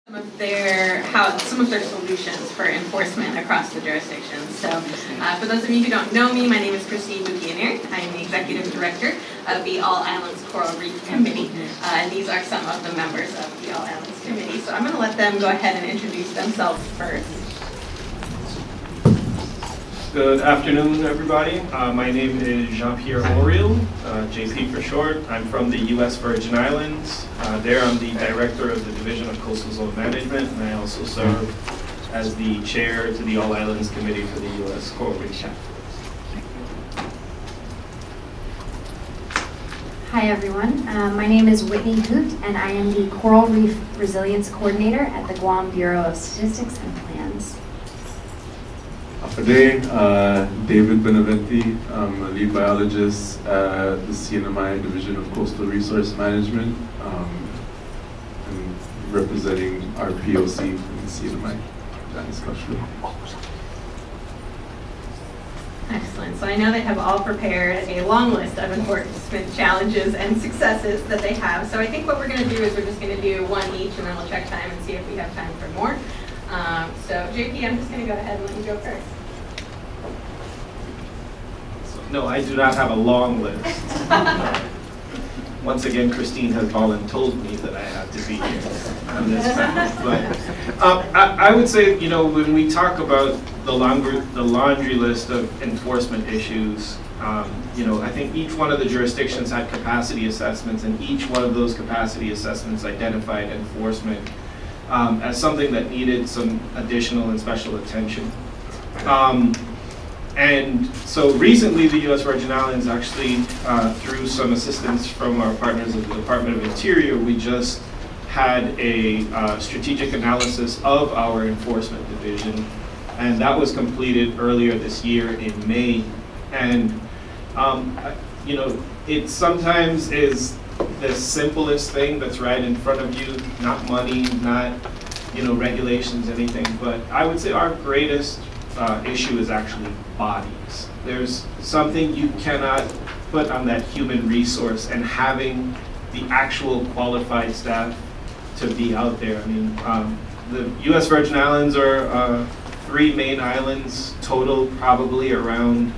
some of their solutions for enforcement across the jurisdictions. So for those of you who don't know me, my name is Christine Buchanan. I'm the Executive Director of the All Islands Coral Reef Committee. And these are some of the members of the All Islands Committee. So I'm going to let them go ahead and introduce themselves first. Good afternoon, everybody. My name is Jean-Pierre Oriel, JP for short. I'm from the U.S. Virgin Islands. There I'm the Director of the Division of Coastal Zone Management, and I also serve as the Chair to the All Islands Committee for the U.S. Coral Reef Chapter. Hi everyone, my name is Whitney Hoot and I am the Coral Reef Resilience Coordinator at the Guam Bureau of Statistics and Plans. Today, David Beneventi, I'm a lead biologist at the CNMI Division of Coastal Resource Management, and representing our POC from the CNMI. Excellent. So I know they have all prepared a long list of enforcement challenges and successes that they have. So I think what we're going to do is we're just going to do one each, and then we'll check time and see if we have time for more. So JP, I'm just going to go ahead and let you go first. No, I do not have a long list. Once again, Christine has told me that I have to be here on this panel. But I would say, when we talk about the laundry list of enforcement issues, I think each one of the jurisdictions had capacity assessments, and each one of those capacity assessments identified enforcement as something that needed some additional and special attention. And so recently, the U.S. Virgin Islands actually, through some assistance from our partners at the Department of Interior, we just had a strategic analysis of our enforcement division, and that was completed earlier this year in May. And it sometimes is the simplest thing that's right in front of you, not money, not regulations, anything. But I would say our greatest issue is actually bodies. There's something you cannot put on that human resource, and having the actual qualified staff to be out there. I mean, the U.S. Virgin Islands are 3 main islands, total probably around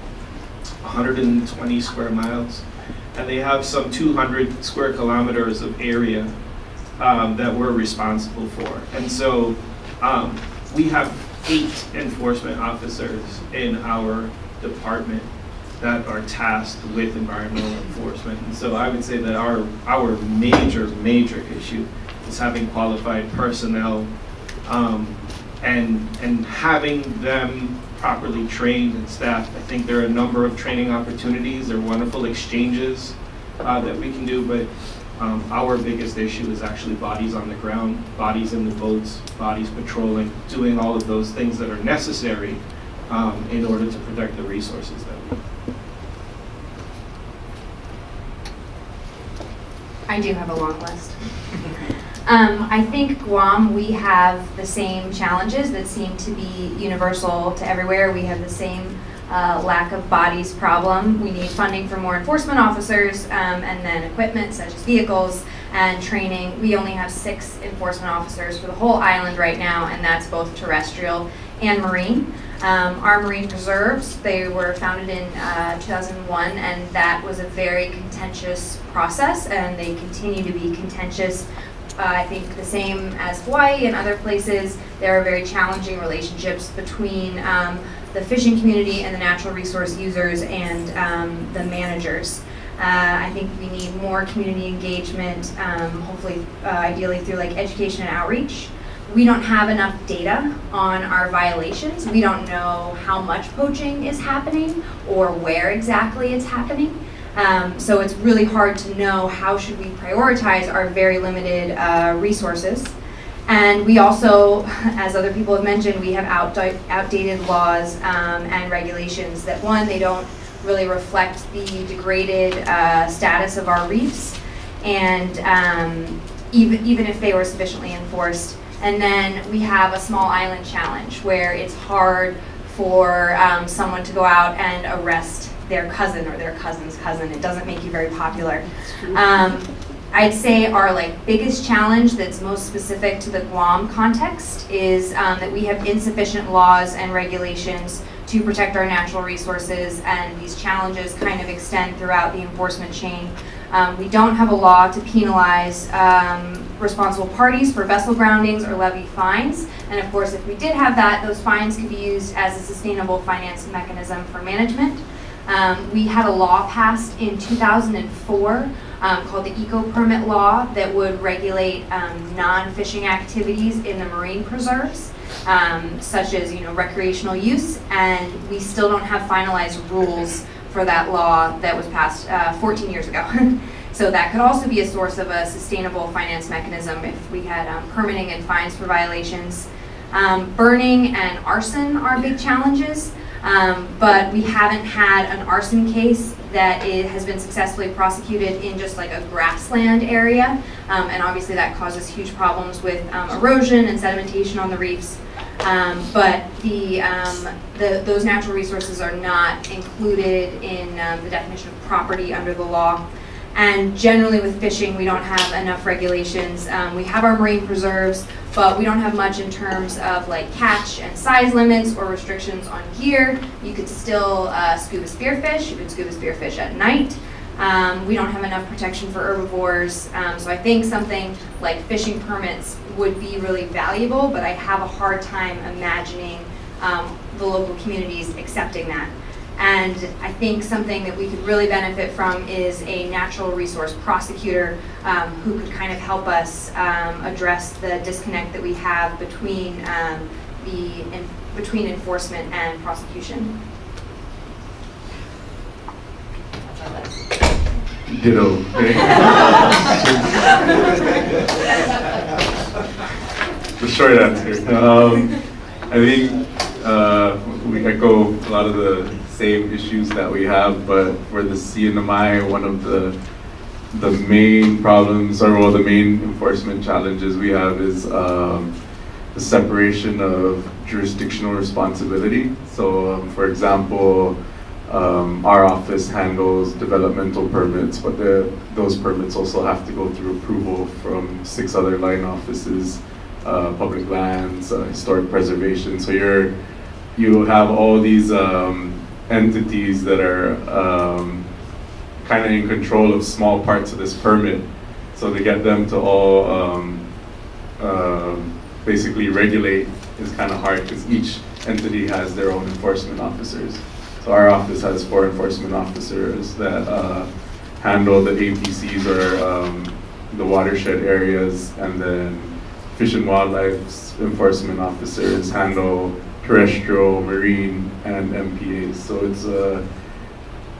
120 square miles, and they have some 200 square kilometers of area that we're responsible for. And so we have 8 enforcement officers in our department that are tasked with environmental enforcement. And so I would say that our major issue is having qualified personnel and having them properly trained and staffed. I think there are a number of training opportunities. There are wonderful exchanges that we can do, but our biggest issue is actually bodies on the ground, bodies in the boats, bodies patrolling, doing all of those things that are necessary in order to protect the resources that we have. I do have a long list. I think Guam, we have the same challenges that seem to be universal to everywhere. We have the same lack of bodies problem. We need funding for more enforcement officers and then equipment such as vehicles and training. We only have 6 enforcement officers for the whole island right now, and that's both terrestrial and marine. Our marine preserves, they were founded in 2001, and that was a very contentious process, and they continue to be contentious. I think the same as Hawaii and other places, there are very challenging relationships between the fishing community and the natural resource users and the managers. I think we need more community engagement, hopefully, ideally through education and outreach. We don't have enough data on our violations. We don't know how much poaching is happening or where exactly it's happening. So it's really hard to know how should we prioritize our very limited resources. And we also, as other people have mentioned, we have outdated laws and regulations that, one, they don't really reflect the degraded status of our reefs, and even if they were sufficiently enforced. And then we have a small island challenge where it's hard for someone to go out and arrest their cousin or their cousin's cousin. It doesn't make you very popular. I'd say our biggest challenge that's most specific to the Guam context is that we have insufficient laws and regulations to protect our natural resources, and these challenges kind of extend throughout the enforcement chain. We don't have a law to penalize responsible parties for vessel groundings or levy fines, and of course if we did have that, those fines could be used as a sustainable finance mechanism for management. We had a law passed in 2004 called the Eco Permit Law that would regulate non-fishing activities in the marine preserves, such as recreational use, and we still don't have finalized rules for that law that was passed 14 years ago. So that could also be a source of a sustainable finance mechanism if we had permitting and fines for violations. Burning and arson are big challenges. But we haven't had an arson case that has been successfully prosecuted in just a grassland area, and obviously that causes huge problems with erosion and sedimentation on the reefs. But those natural resources are not included in the definition of property under the law. And generally with fishing, we don't have enough regulations. We have our marine preserves, but we don't have much in terms of catch and size limits or restrictions on gear. You could still scuba spearfish. You could scuba spearfish at night. We don't have enough protection for herbivores. So I think something like fishing permits would be really valuable, but I have a hard time imagining the local communities accepting that. And I think something that we could really benefit from is a natural resource prosecutor who could kind of help us address the disconnect that we have between between enforcement and prosecution. Ditto. The short answer. I think we echo a lot of the same issues that we have, but for the CNMI, one of the main problems, or the main enforcement challenges we have is the separation of jurisdictional responsibility. So, for example, our office handles developmental permits, but those permits also have to go through approval from 6 other line offices, public lands, historic preservation. So you have all these entities that are kind of in control of small parts of this permit. So to get them to all basically regulate is kind of hard because each entity has their own enforcement officers. So our office has 4 enforcement officers that handle the APCs or the watershed areas, and then Fish and Wildlife enforcement officers handle terrestrial, marine, and MPAs. So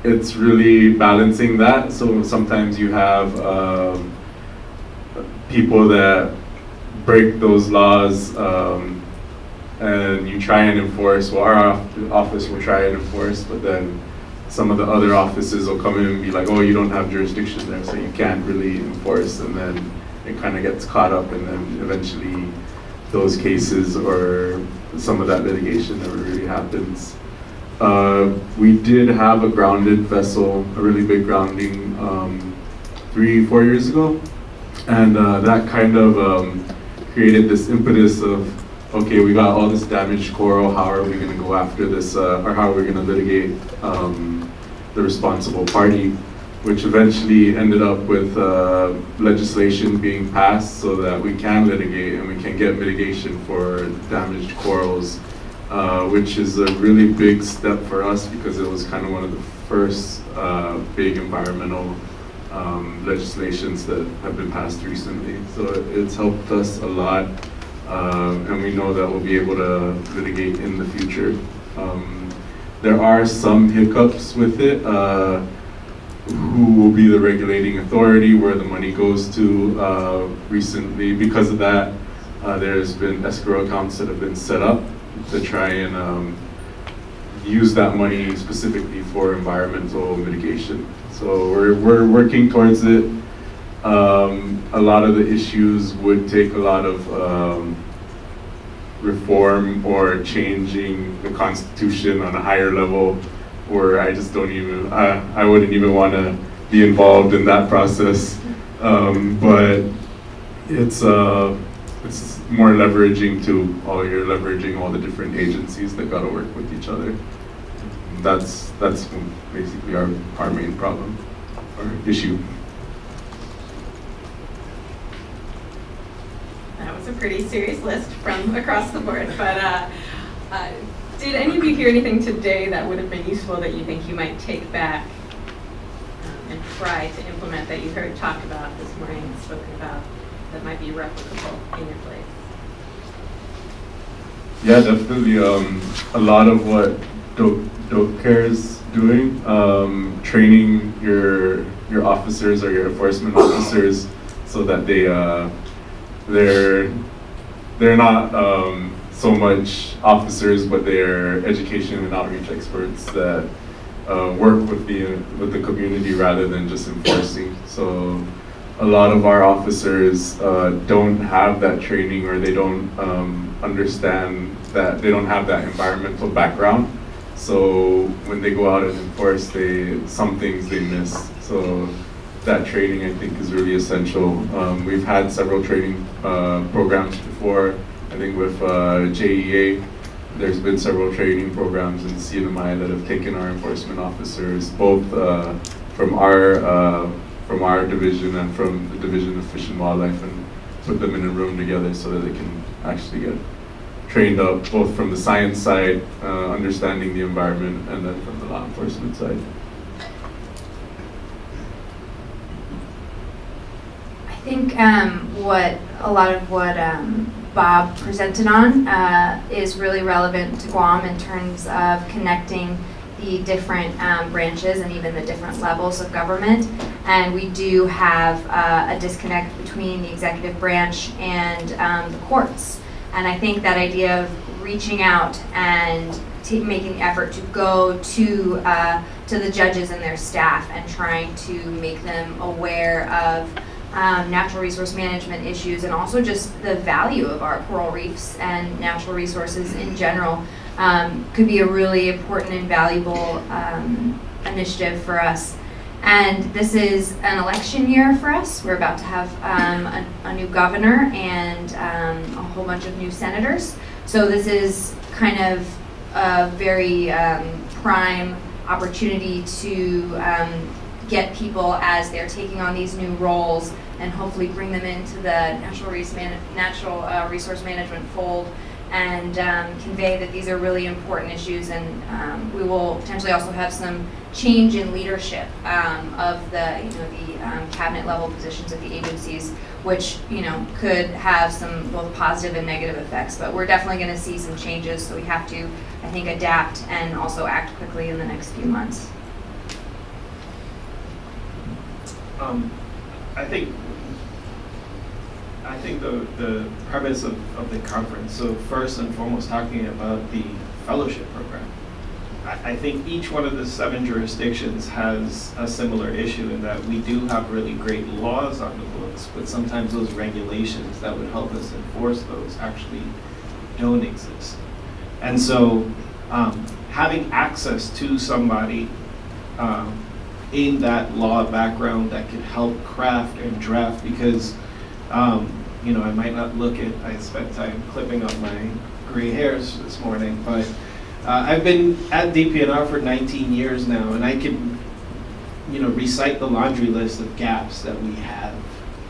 it's really balancing that. So sometimes you have people that break those laws and you try and enforce. Well, our office will try and enforce, but then some of the other offices will come in and be like, oh, you don't have jurisdiction there, so you can't really enforce, and then it kind of gets caught up, and then eventually those cases or some of that litigation never really happens. We did have a grounded vessel, a really big grounding 3-4 years ago, and that kind of created this impetus of, okay, we got all this damaged coral, how are we going to go after this, or how are we going to litigate the responsible party, which eventually ended up with legislation being passed so that we can litigate and we can get mitigation for damaged corals, which is a really big step for us because it was kind of one of the first big environmental legislations that have been passed recently. So it's helped us a lot, and we know that we'll be able to litigate in the future. There are some hiccups with it. Who will be the regulating authority, where the money goes to. Recently, because of that, there's been escrow accounts that have been set up to try and use that money specifically for environmental mitigation. So we're working towards it. A lot of the issues would take a lot of reform or changing the Constitution on a higher level, where I just don't even, I wouldn't even want to be involved in that process. But it's more leveraging to you're leveraging all the different agencies that got to work with each other. That's basically our main problem or issue. That was a pretty serious list from across the board, but did any of you hear anything today that would have been useful that you think you might take back and try to implement that you heard talked about this morning and spoken about that might be replicable in your place? Yeah, definitely. A lot of what Dope Care is doing, training your officers or your enforcement officers so that they're not so much officers, but they're education and outreach experts that work with the community rather than just enforcing. So a lot of our officers don't have that training, or they don't understand that, they don't have that environmental background. So when they go out and enforce, some things they miss. So that training, I think, is really essential. We've had several training programs before. I think with JEA, there's been several training programs in CNMI that have taken our enforcement officers, both from our division and from the Division of Fish and Wildlife, and put them in a room together so that they can actually get trained up, both from the science side, understanding the environment, and then from the law enforcement side. I think a lot of what Bob presented on is really relevant to Guam in terms of connecting the different branches and even the different levels of government. And we do have a disconnect between the executive branch and the courts. And I think that idea of reaching out and making the effort to go to the judges and their staff and trying to make them aware of natural resource management issues, and also just the value of our coral reefs and natural resources in general, could be a really important and valuable initiative for us. And this is an election year for us. We're about to have a new governor and a whole bunch of new senators. So this is kind of a very prime opportunity to get people as they're taking on these new roles and hopefully bring them into the natural resource management fold, and convey that these are really important issues. And we will potentially also have some change in leadership of the cabinet level positions at the agencies, which could have some both positive and negative effects. But we're definitely going to see some changes, so we have to, I think, adapt and also act quickly in the next few months. I think the premise of the conference, so first and foremost talking about the fellowship program. I think each one of the 7 jurisdictions has a similar issue in that we do have really great laws on the books, but sometimes those regulations that would help us enforce those actually don't exist. And so having access to somebody in that law background that can help craft and draft, because I might not I spent time clipping up my gray hairs this morning, but I've been at DPNR for 19 years now, and I can recite the laundry list of gaps that we have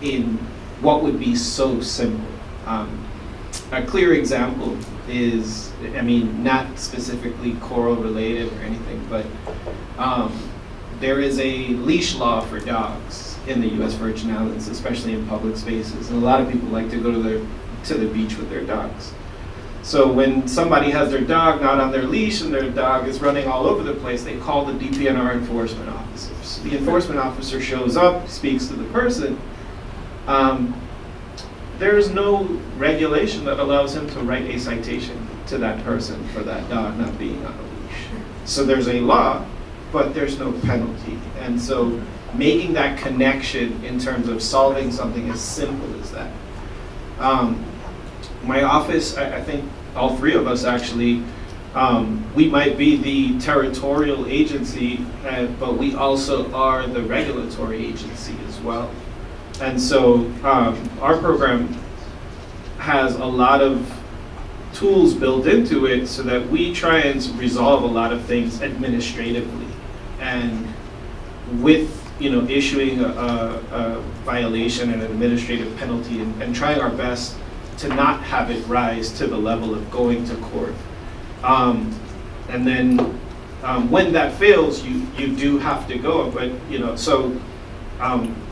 in what would be so simple. A clear example is, not specifically coral related or anything, but there is a leash law for dogs in the U.S. Virgin Islands, especially in public spaces, and a lot of people like to go to the beach with their dogs. So when somebody has their dog not on their leash and their dog is running all over the place, they call the DPNR enforcement officers. The enforcement officer shows up, speaks to the person. There's no regulation that allows him to write a citation to that person for that dog not being on a leash. So there's a law, but there's no penalty. And so making that connection in terms of solving something as simple as that. My office, I think all 3 of us actually, we might be the territorial agency, but we also are the regulatory agency as well. And so our program has a lot of tools built into it so that we try and resolve a lot of things administratively. And with issuing a violation and an administrative penalty and trying our best to not have it rise to the level of going to court. And then when that fails, you do have to go. But so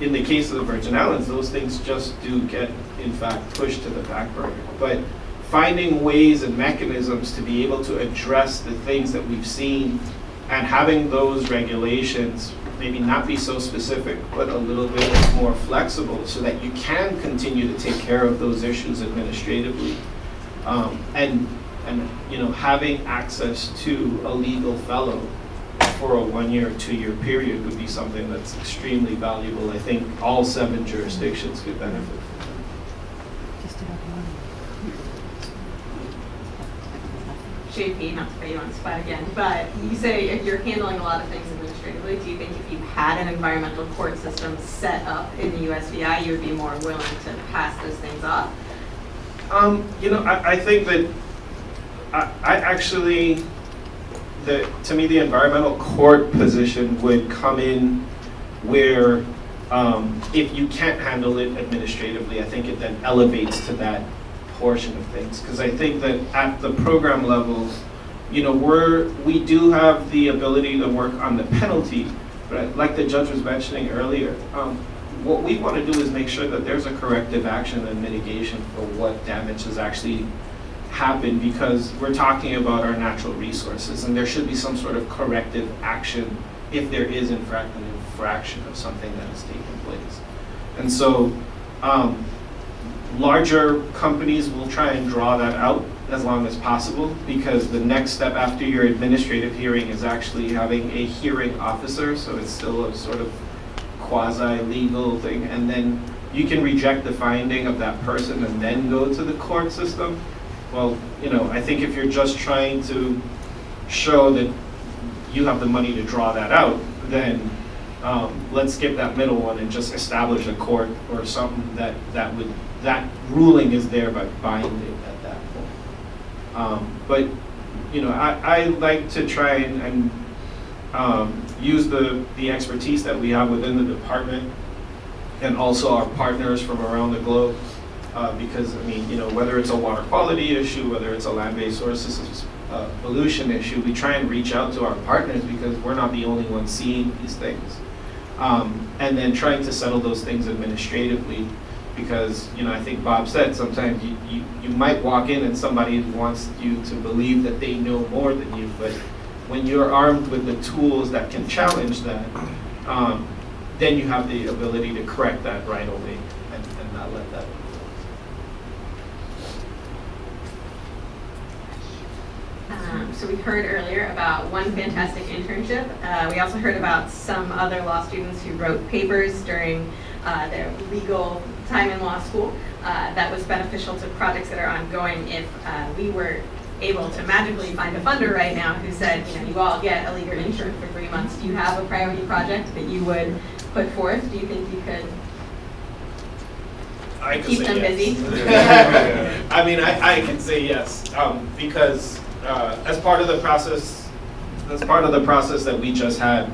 in the case of the Virgin Islands, those things just do get, in fact, pushed to the back burner. But finding ways and mechanisms to be able to address the things that we've seen and having those regulations maybe not be so specific, but a little bit more flexible so that you can continue to take care of those issues administratively. And having access to a legal fellow for a 1 year or 2 year period would be something that's extremely valuable. I think all 7 jurisdictions could benefit from that. JP, not to put you on the spot again, but you say if you're handling a lot of things administratively, do you think if you had an environmental court system set up in the USVI, you would be more willing to pass those things off? I think that I actually, to me, the environmental court position would come in where if you can't handle it administratively, I think it then elevates to that portion of things. Because I think that at the program level, we do have the ability to work on the penalty, but like the judge was mentioning earlier, what we want to do is make sure that there's a corrective action and mitigation for what damage has actually happened, because we're talking about our natural resources, and there should be some sort of corrective action if there is in fact an infraction of something that has taken place. And so larger companies will try and draw that out as long as possible, because the next step after your administrative hearing is actually having a hearing officer, so it's still a sort of quasi-legal thing, and then you can reject the finding of that person and then go to the court system. Well, I think if you're just trying to show that you have the money to draw that out, then let's skip that middle one and just establish a court or something that ruling is there by binding at that point. But I like to try and use the expertise that we have within the department and also our partners from around the globe. Because whether it's a water quality issue, whether it's a land-based sources pollution issue, we try and reach out to our partners because we're not the only ones seeing these things. And then trying to settle those things administratively, because I think Bob said sometimes you might walk in and somebody wants you to believe that they know more than you, but when you're armed with the tools that can challenge that, then you have the ability to correct that right away and not let that. So we heard earlier about one fantastic internship. We also heard about some other law students who wrote papers during their legal time in law school that was beneficial to projects that are ongoing. If we were able to magically find a funder right now who said, you all get a legal intern for 3 months, do you have a priority project that you would put forth? Do you think you could keep them busy? I mean, I can say yes, because as part of the process that we just had,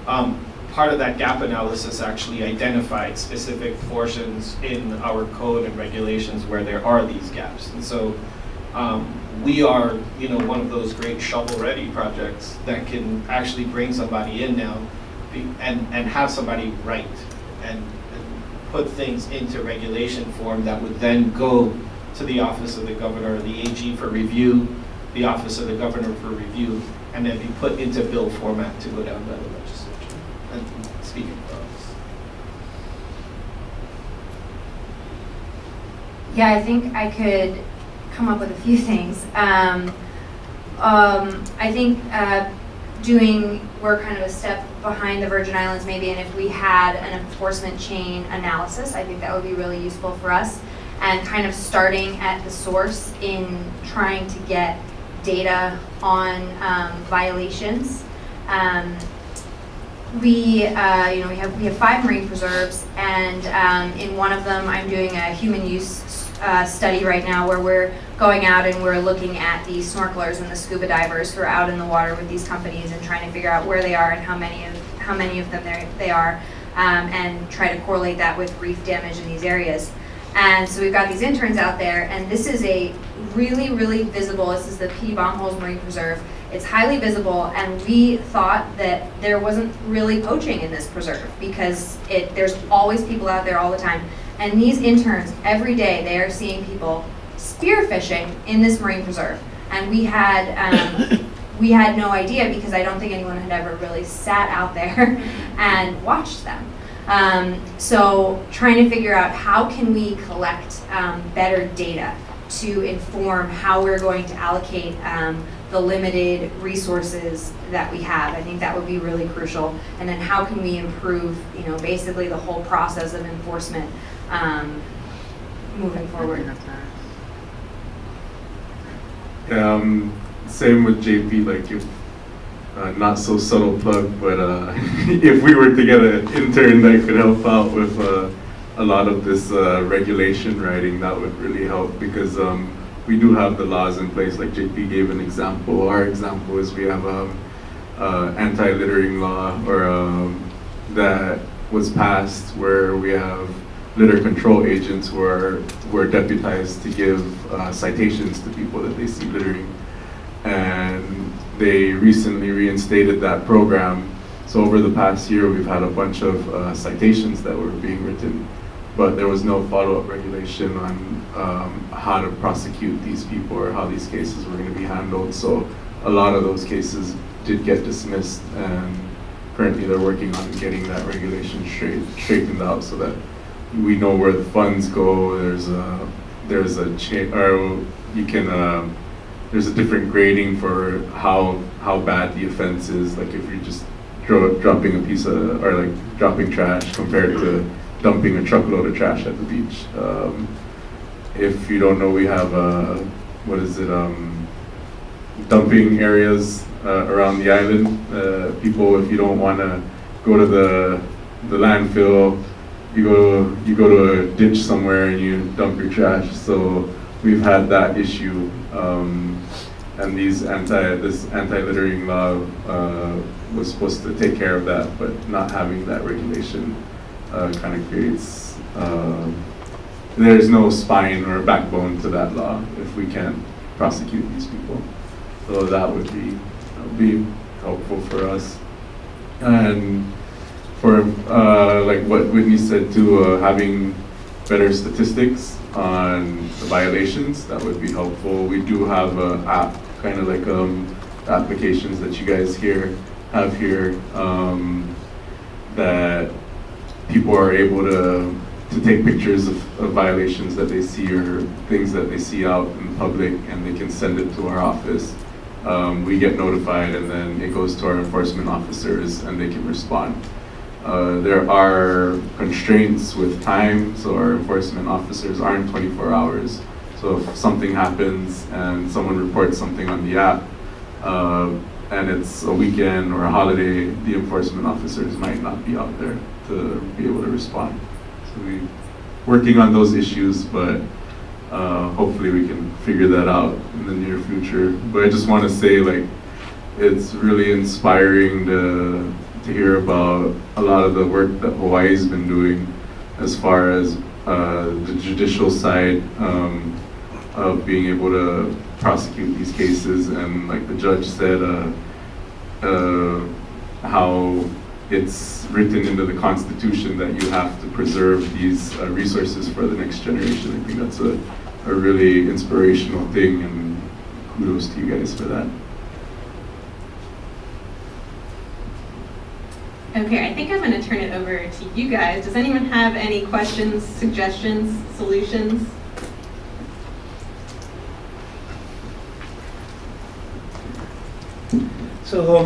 part of that gap analysis actually identified specific portions in our code and regulations where there are these gaps. And so we are, one of those great shovel-ready projects that can actually bring somebody in now and have somebody write and put things into regulation form that would then go to the Office of the Governor or the AG for review, the Office of the Governor for review, and then be put into bill format to go down by the legislature. And speaking for us. Yeah, I think I could come up with a few things. I think we're kind of a step behind the Virgin Islands maybe, and if we had an enforcement chain analysis, I think that would be really useful for us, and kind of starting at the source in trying to get data on violations. we have 5 marine preserves, and in one of them I'm doing a human use study right now where we're going out and we're looking at the snorkelers and the scuba divers who are out in the water with these companies and trying to figure out where they are and how many of them they are, and try to correlate that with reef damage in these areas. And so we've got these interns out there, and this is a really, really visible, this is the P. Baumholz Marine Preserve. It's highly visible, and we thought that there wasn't really poaching in this preserve because there's always people out there all the time. And these interns, every day, they are seeing people spearfishing in this marine preserve. And we had no idea because I don't think anyone had ever really sat out there and watched them. So trying to figure out how can we collect better data to inform how we're going to allocate the limited resources that we have. I think that would be really crucial. And then how can we improve, basically the whole process of enforcement moving forward. Same with JP, like if, not so subtle plug, but if we were to get an intern that could help out with a lot of this regulation writing, that would really help because we do have the laws in place, like JP gave an example. Our example is we have anti-littering law that was passed where we have litter control agents who are deputized to give citations to people that they see littering. And they recently reinstated that program. So over the past year, we've had a bunch of citations that were being written, but there was no follow-up regulation on how to prosecute these people or how these cases were going to be handled. So a lot of those cases did get dismissed, and currently they're working on getting that regulation straightened out so that we know where the funds go. There's a different grading for how bad the offense is. Like if you're just dropping a piece of, or like dropping trash compared to dumping a truckload of trash at the beach. If you don't know, we have dumping areas around the island. People, if you don't want to go to the landfill, you go to a ditch somewhere and you dump your trash. So we've had that issue, and this anti-littering law was supposed to take care of that, but not having that regulation kind of creates, there's no spine or backbone to that law if we can't prosecute these people. So that would be helpful for us. And for like what Whitney said too, having better statistics on the violations, that would be helpful. We do have an app, kind of like applications that you guys have here, that people are able to take pictures of violations that they see or things that they see out in public, and they can send it to our office. We get notified, and then it goes to our enforcement officers, and they can respond. There are constraints with time, so our enforcement officers aren't 24 hours. So if something happens and someone reports something on the app, and it's a weekend or a holiday, the enforcement officers might not be out there to be able to respond. So we're working on those issues, but hopefully we can figure that out in the near future. But I just want to say, like, it's really inspiring to hear about a lot of the work that Hawaii's been doing as far as the judicial side of being able to prosecute these cases. And like the judge said, how it's written into the Constitution that you have to preserve these resources for the next generation. I think that's a really inspirational thing, and kudos to you guys for that. Okay, I think I'm going to turn it over to you guys. Does anyone have any questions, suggestions, solutions? So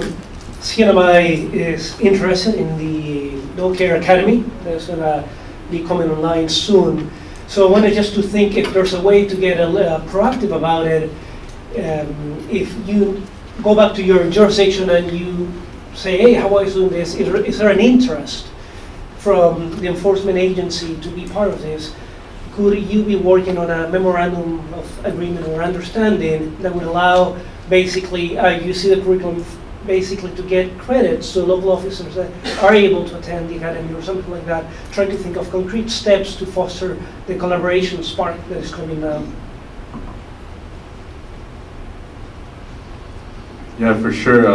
CNMI is interested in the Dog Care Academy. That's going to be coming online soon. So I wanted just to think if there's a way to get proactive about it. If you go back to your jurisdiction and you say, hey, how are you doing this? Is there an interest from the enforcement agency to be part of this? Could you be working on a memorandum of agreement or understanding that would allow basically, you see the curriculum, basically to get credits to local officers that are able to attend the academy or something like that, trying to think of concrete steps to foster the collaboration spark that is coming down. Yeah, for sure.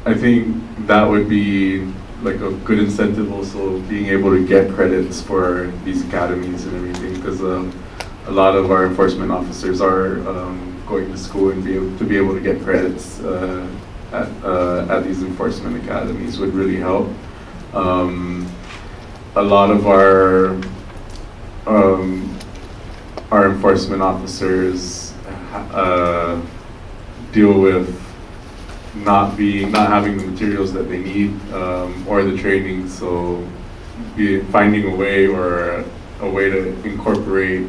I think that would be like a good incentive also, being able to get credits for these academies and everything, because a lot of our enforcement officers are going to school and to be able to get credits at these enforcement academies would really help. A lot of our enforcement officers deal with not having the materials that they need or the training, so finding a way or a way to incorporate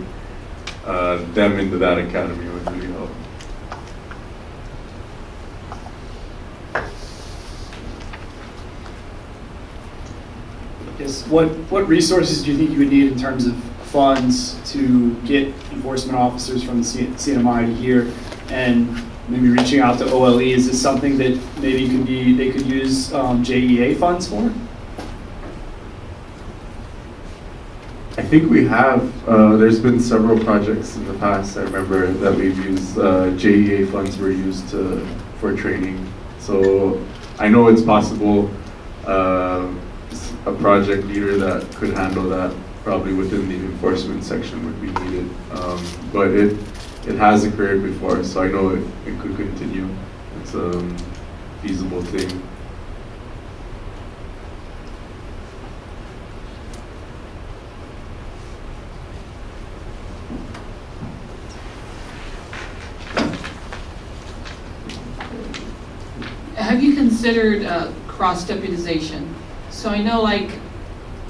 them into that academy would really help. Yes. What resources do you think you would need in terms of funds to get enforcement officers from the CNMI to here, and maybe reaching out to OLE? Is this something that maybe they could use JEA funds for? I think we have. There's been several projects in the past. I remember that we've used JEA funds were used for training. So I know it's possible. A project leader that could handle that probably within the enforcement section would be needed. But it has occurred before, so I know it could continue. It's a feasible thing. Have you considered cross-deputization? So I know, like,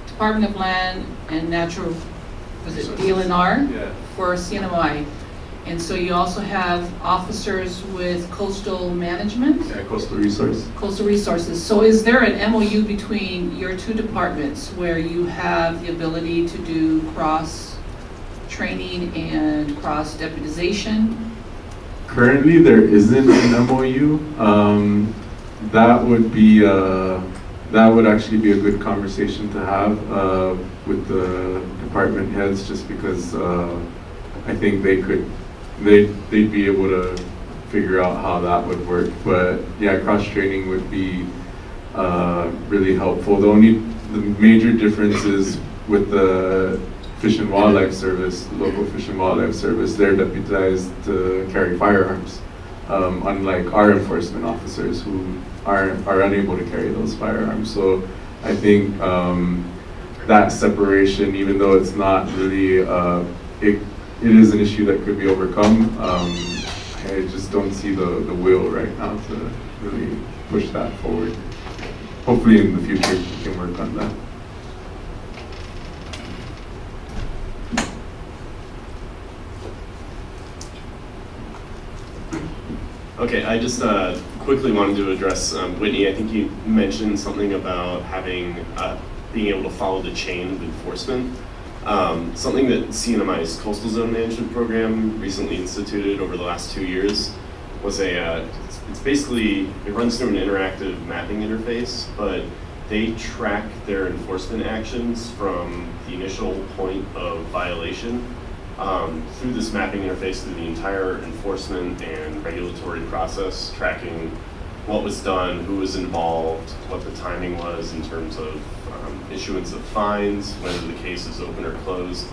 Department of Land and Natural, was it DLNR? Yeah. For CNMI. And so you also have officers with coastal management? Yeah, coastal resource. Coastal resources. So is there an MOU between your two departments where you have the ability to do cross-training and cross-deputization? Currently, there isn't an MOU. That would actually be a good conversation to have with the department heads, just because I think they'd be able to figure out how that would work. But yeah, cross training would be really helpful. The major difference is with the Fish and Wildlife Service, the local Fish and Wildlife Service, they're deputized to carry firearms, unlike our enforcement officers who are unable to carry those firearms. So I think that separation, even though it's not really, it is an issue that could be overcome. I just don't see the will right now to really push that forward. Hopefully in the future we can work on that. Okay, I just quickly wanted to address Whitney. I think you mentioned something about being able to follow the chain of enforcement. Something that CNMI's Coastal Zone Management Program recently instituted over the last 2 years was it's basically, it runs through an interactive mapping interface, but they track their enforcement actions from the initial point of violation through this mapping interface through the entire enforcement and regulatory process, tracking what was done, who was involved, what the timing was in terms of issuance of fines, whether the case is open or closed.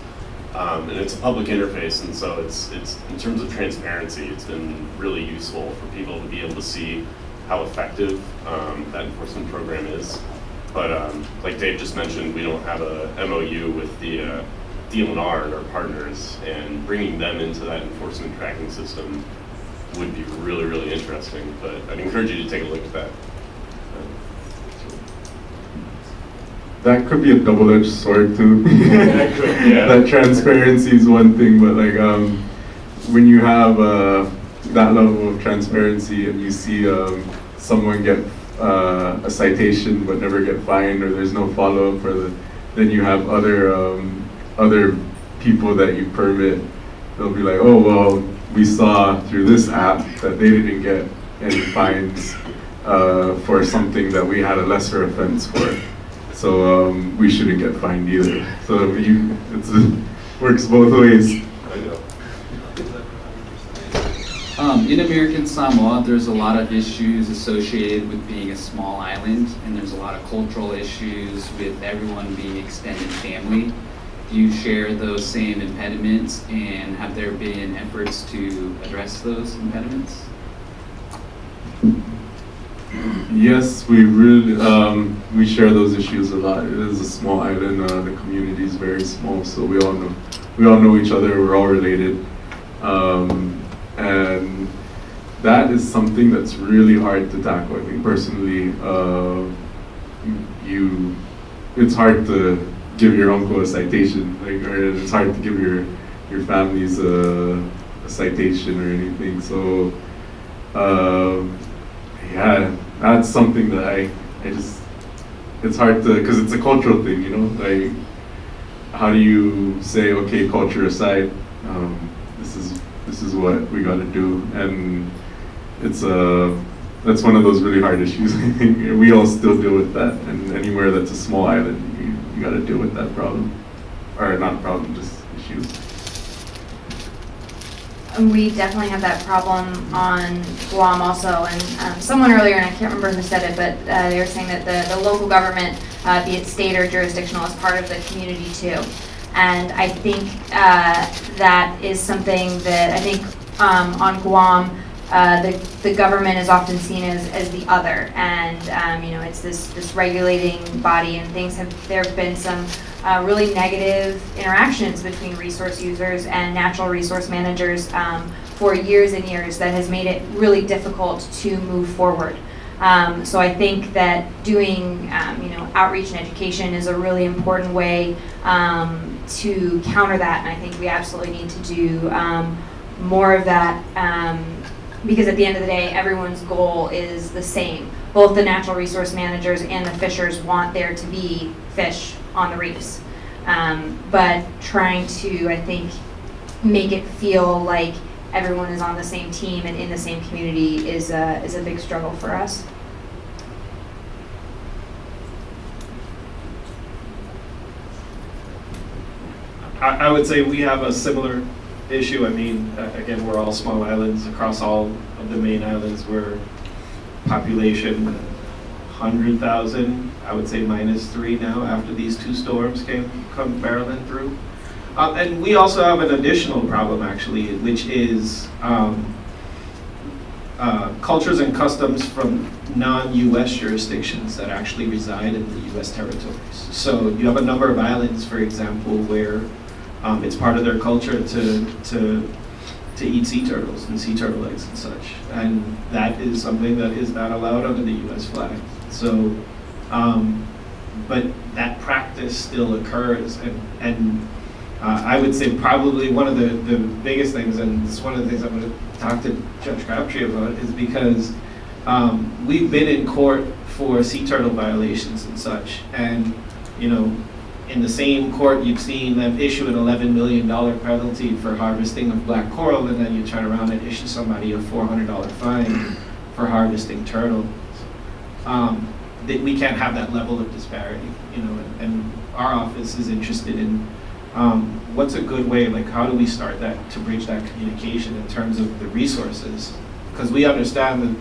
And it's a public interface, and so it's in terms of transparency, it's been really useful for people to be able to see how effective that enforcement program is. But like Dave just mentioned, we don't have a MOU with the DLNR and our partners, and bringing them into that enforcement tracking system would be really, really interesting. But I'd encourage you to take a look at that. That could be a double-edged sword too. That could, yeah. That transparency is one thing, but like when you have that level of transparency and you see someone get a citation but never get fined, or there's no follow-up, then you have other people that you permit. They'll be like, oh, well, we saw through this app that they didn't get any fines for something that we had a lesser offense for. So we shouldn't get fined either. So it works both ways. In American Samoa, there's a lot of issues associated with being a small island, and there's a lot of cultural issues with everyone being extended family. Do you share those same impediments, and have there been efforts to address those impediments? Yes, we share those issues a lot. It is a small island. The community is very small, so we all know each other. We're all related, and that is something that's really hard to tackle. I think personally, it's hard to give your uncle a citation, or it's hard to give your families a citation or anything. So, yeah, that's something that I just, it's hard to, because it's a cultural thing, you know, like, how do you say, okay, culture aside, this is what we got to do, and that's one of those really hard issues. I think we all still deal with that, and anywhere that's a small island, you got to deal with that problem, or not problem, just issues. We definitely have that problem on Guam also, and someone earlier, and I can't remember who said it, but they were saying that the local government, be it state or jurisdictional, is part of the community too. And I think that is something that I think on Guam, the government is often seen as the other, and it's this regulating body, and there have been some really negative interactions between resource users and natural resource managers for years and years that has made it really difficult to move forward. So I think that doing outreach and education is a really important way to counter that, and I think we absolutely need to do more of that. Because at the end of the day, everyone's goal is the same. Both the natural resource managers and the fishers want there to be fish on the reefs. But trying to, I think, make it feel like everyone is on the same team and in the same community is a big struggle for us. I would say we have a similar issue. I mean, again, we're all small islands across all of the main islands. We're population 100,000, I would say -3 now after these two storms come barreling through. And we also have an additional problem actually, which is cultures and customs from non-US jurisdictions that actually reside in the US territories. So you have a number of islands, for example, where it's part of their culture to eat sea turtles and sea turtle eggs and such, and that is something that is not allowed under the U.S. flag. So, but that practice still occurs, and I would say probably one of the biggest things, and it's one of the things I'm going to talk to Judge Crabtree about, is because we've been in court for sea turtle violations and such, and in the same court, you've seen them issue an $11 million penalty for harvesting of black coral, and then you turn around and issue somebody a $400 fine for harvesting turtle. We can't have that level of disparity, and our office is interested in what's a good way, like how do we start that, to bridge that communication in terms of the resources? Because we understand that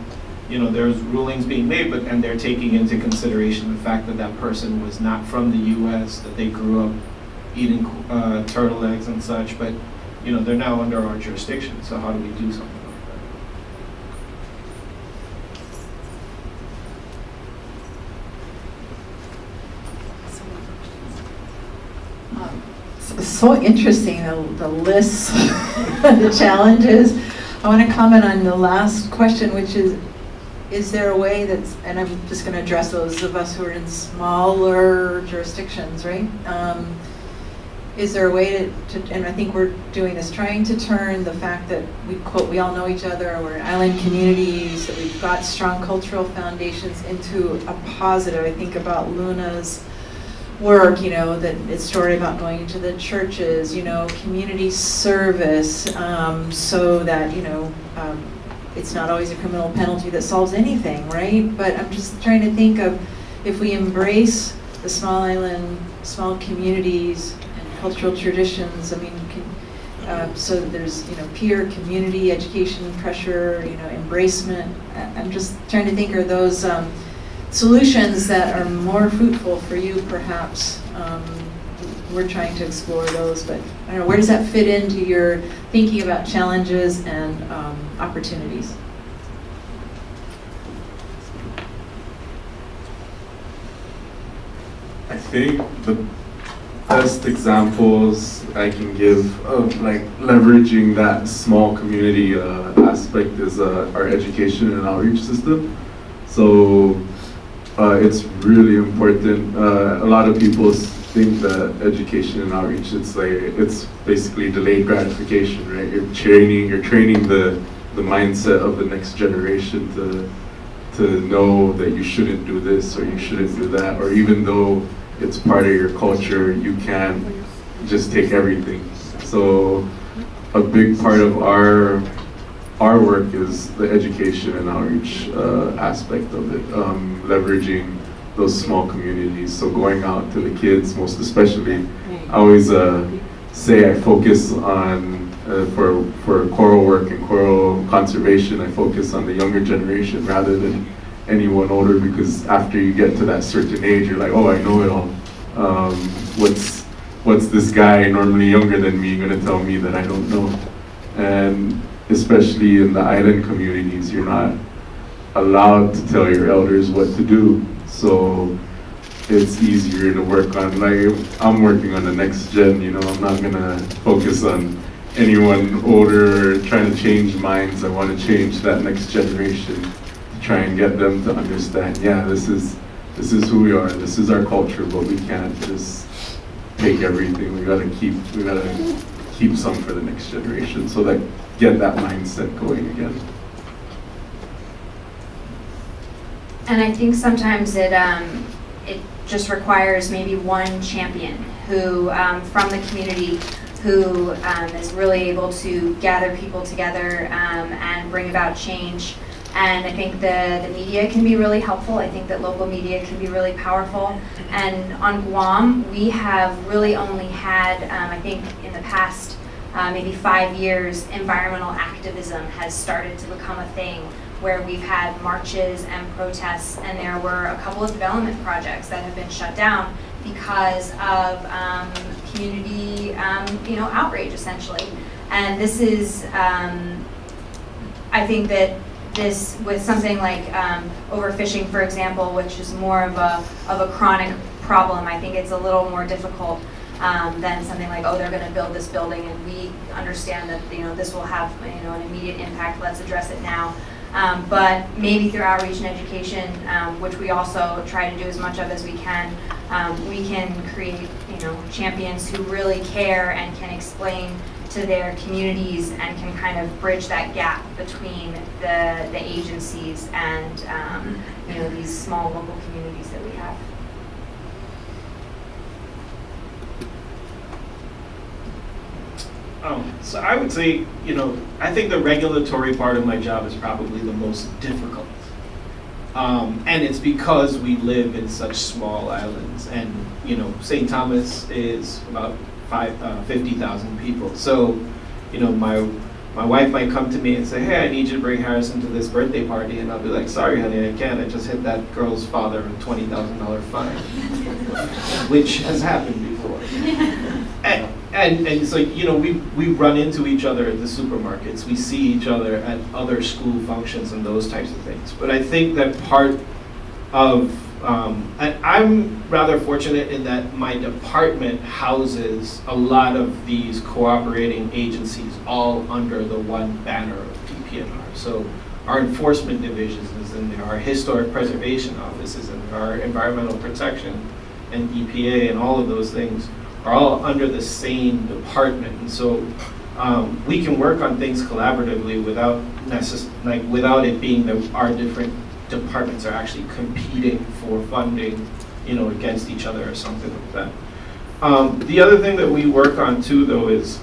there's rulings being made, and they're taking into consideration the fact that that person was not from the U.S., that they grew up eating turtle eggs and such, but they're now under our jurisdiction. So how do we do something like that? So interesting, the lists, the challenges. I want to comment on the last question, which is there a way that's, and I'm just going to address those of us who are in smaller jurisdictions, right? is there a way and I think we're doing this, trying to turn the fact that we all know each other, we're island communities, that we've got strong cultural foundations into a positive. I think about Luna's work, that story about going into the churches, community service, so that, it's not always a criminal penalty that solves anything, right? But I'm just trying to think of if we embrace the small island, small communities, and cultural traditions. I mean, so that there's peer community education pressure, embracement. I'm just trying to think, are those solutions that are more fruitful for you, perhaps? We're trying to explore those, but I don't know, where does that fit into your thinking about challenges and opportunities? I think the best examples I can give of like leveraging that small community aspect is our education and outreach system. So it's really important. A lot of people think that education and outreach, it's basically delayed gratification, right? You're training the mindset of the next generation to know that you shouldn't do this or you shouldn't do that, or even though it's part of your culture, you can't just take everything. So a big part of our work is the education and outreach aspect of it, leveraging those small communities. So going out to the kids, most especially, I always say I focus on, for coral work and coral conservation, I focus on the younger generation rather than anyone older, because after you get to that certain age, you're like, oh, I know it all. What's this guy normally younger than me gonna tell me that I don't know? And especially in the island communities, you're not allowed to tell your elders what to do. So it's easier to work on, like, I'm working on the next gen, I'm not gonna focus on anyone older trying to change minds. I want to change that next generation to try and get them to understand, yeah, this is who we are, this is our culture, but we can't just take everything. We gotta keep some for the next generation, so that get that mindset going again. And I think sometimes it just requires maybe one champion who, from the community, who is really able to gather people together and bring about change. And I think the media can be really helpful. I think that local media can be really powerful. And on Guam, we have really only had, I think in the past maybe 5 years, environmental activism has started to become a thing, where we've had marches and protests, and there were a couple of development projects that have been shut down because of community, outrage, essentially. And this is, I think that this, with something like overfishing, for example, which is more of a chronic problem, I think it's a little more difficult than something like, oh, they're going to build this building, and we understand that this will have an immediate impact. Let's address it now. But maybe through outreach and education, which we also try to do as much of as we can create champions who really care and can explain to their communities and can kind of bridge that gap between the agencies and these small local communities that we have. So I would say, I think the regulatory part of my job is probably the most difficult. And it's because we live in such small islands, and St. Thomas is about 50,000 people. So, my wife might come to me and say, hey, I need you to bring Harrison to this birthday party, and I'll be like, sorry, honey, I can't. I just hit that girl's father a $20,000 fine, which has happened before. And so, we run into each other at the supermarkets. We see each other at other school functions and those types of things. But I think that part of, and I'm rather fortunate in that my department houses a lot of these cooperating agencies all under the one banner of DPNR. So our enforcement division is in there, our historic preservation office is in there, our environmental protection and EPA and all of those things are all under the same department. And so we can work on things collaboratively without without it being that our different departments are actually competing for funding, against each other or something like that. The other thing that we work on too, though, is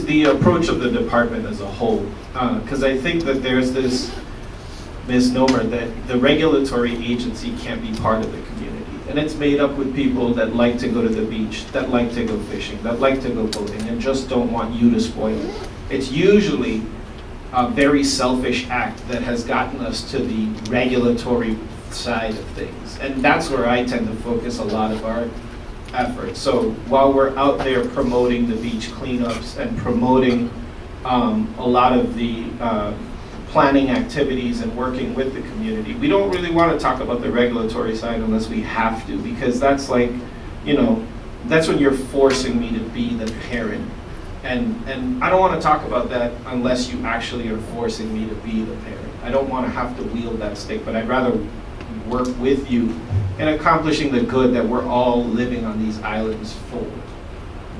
the approach of the department as a whole. Because I think that there's this misnomer that the regulatory agency can't be part of the community. And it's made up with people that like to go to the beach, that like to go fishing, that like to go boating, and just don't want you to spoil it. It's usually a very selfish act that has gotten us to the regulatory side of things. And that's where I tend to focus a lot of our efforts. So while we're out there promoting the beach cleanups and promoting a lot of the planning activities and working with the community, we don't really want to talk about the regulatory side unless we have to, because that's like, that's when you're forcing me to be the parent. And I don't want to talk about that unless you actually are forcing me to be the parent. I don't want to have to wield that stick, but I'd rather work with you in accomplishing the good that we're all living on these islands for.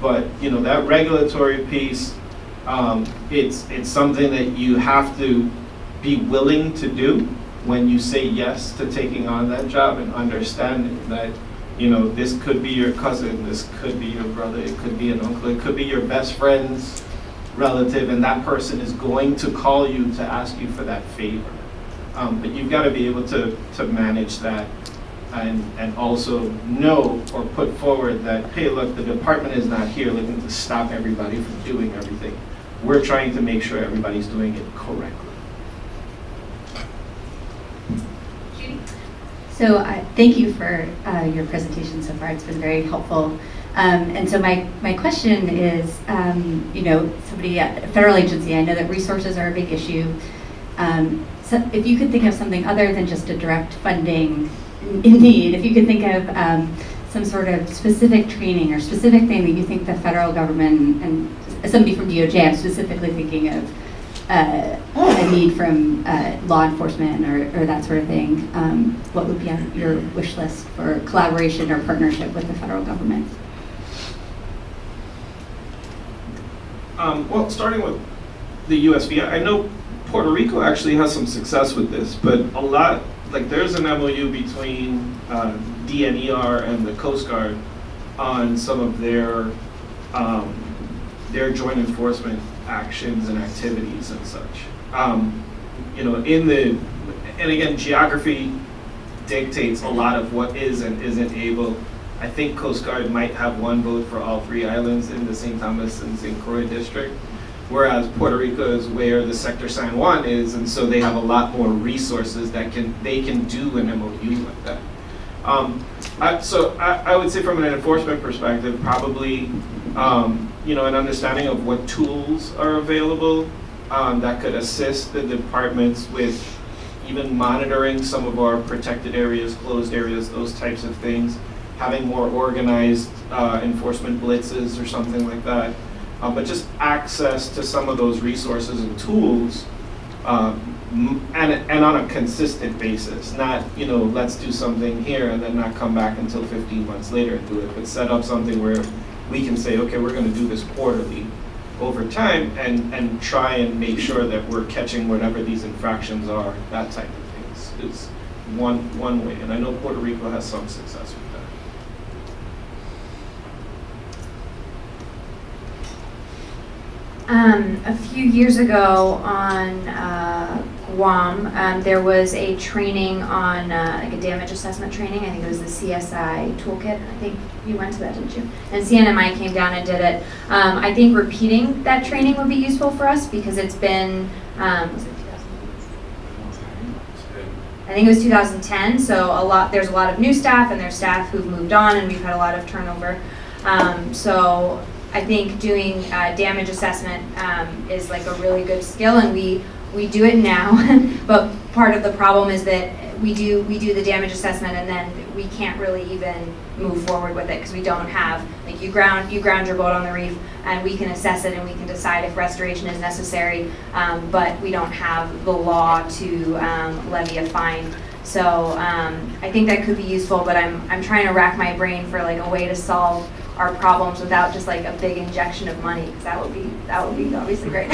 But, that regulatory piece, it's something that you have to be willing to do when you say yes to taking on that job, and understanding that, this could be your cousin, this could be your brother, it could be an uncle, it could be your best friend's relative, and that person is going to call you to ask you for that favor. But you've got to be able to manage that, and also know or put forward that, hey, look, the department is not here looking to stop everybody from doing everything. We're trying to make sure everybody's doing it correctly. Judy? So thank you for your presentation so far. It's been very helpful. And so my question is, somebody at a federal agency, I know that resources are a big issue. So if you could think of something other than just a direct funding in need, if you could think of some sort of specific training or specific thing that you think the federal government, and somebody from DOJ, I'm specifically thinking of a need from law enforcement or that sort of thing, what would be on your wish list for collaboration or partnership with the federal government? Well, starting with the USV, I know Puerto Rico actually has some success with this, but a lot, there's an MOU between DNER and the Coast Guard on some of their joint enforcement actions and activities and such. And again, geography dictates a lot of what is and isn't able. I think Coast Guard might have one boat for all 3 islands in the St. Thomas and St. Croix district, whereas Puerto Rico is where the Sector San Juan is, and so they have a lot more resources that they can do an MOU like that. I would say from an enforcement perspective, probably an understanding of what tools are available that could assist the departments with even monitoring some of our protected areas, closed areas, those types of things, having more organized enforcement blitzes or something like that. But just access to some of those resources and tools, and on a consistent basis. Not, let's do something here and then not come back until 15 months later and do it, but set up something where we can say, okay, we're going to do this quarterly over time, and try and make sure that we're catching whatever these infractions are. That type of things is one way, and I know Puerto Rico has some success with that. A few years ago on Guam, there was a training on a damage assessment training. I think it was the CSI toolkit. I think you went to that, didn't you? And CNMI came down and did it. I think repeating that training would be useful for us because it's been, was it 2010? I think it was 2010. So there's a lot of new staff, and there's staff who've moved on, and we've had a lot of turnover. So I think doing damage assessment is a really good skill, and we do it now. But part of the problem is that we do the damage assessment, and then we can't really even move forward with it because we don't have, like, you ground your boat on the reef, and we can assess it and we can decide if restoration is necessary, but we don't have the law to levy a fine. So I think that could be useful, but I'm trying to rack my brain for like a way to solve our problems without just like a big injection of money, because that would be obviously great.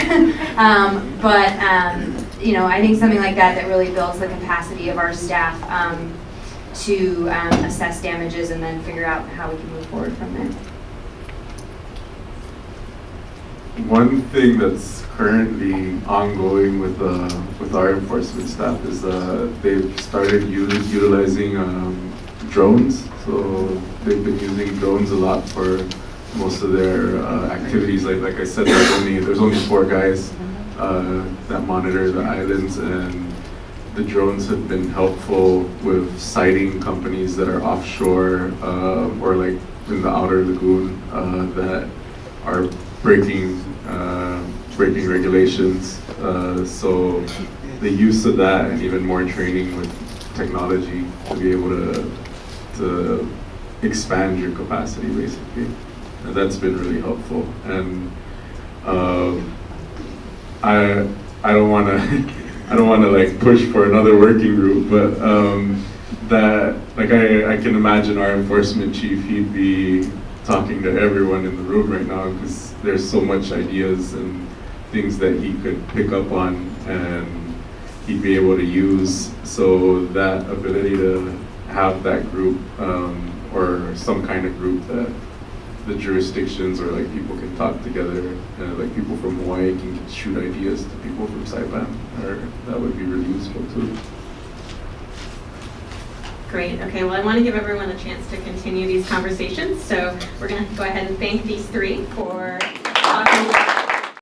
You know, I think something like that really builds the capacity of our staff to assess damages and then figure out how we can move forward from there. One thing that's currently ongoing with our enforcement staff is they've started utilizing drones. So they've been using drones a lot for most of their activities. Like I said, there's only 4 guys that monitor the islands, and the drones have been helpful with sighting companies that are offshore or like in the outer lagoon that are breaking regulations. So the use of that and even more training with technology to be able to expand your capacity, basically. And that's been really helpful. And I don't want to like push for another working group, but that like I can imagine our enforcement chief, he'd be talking to everyone in the room right now because there's so much ideas and things that he could pick up on and he'd be able to use. So that ability to have that group or some kind of group that the jurisdictions or like people can talk together, like people from Hawaii can shoot ideas to people from Saipan, or that would be really useful too. Great. Okay, well, I want to give everyone a chance to continue these conversations, so we're going to go ahead and thank these 3 for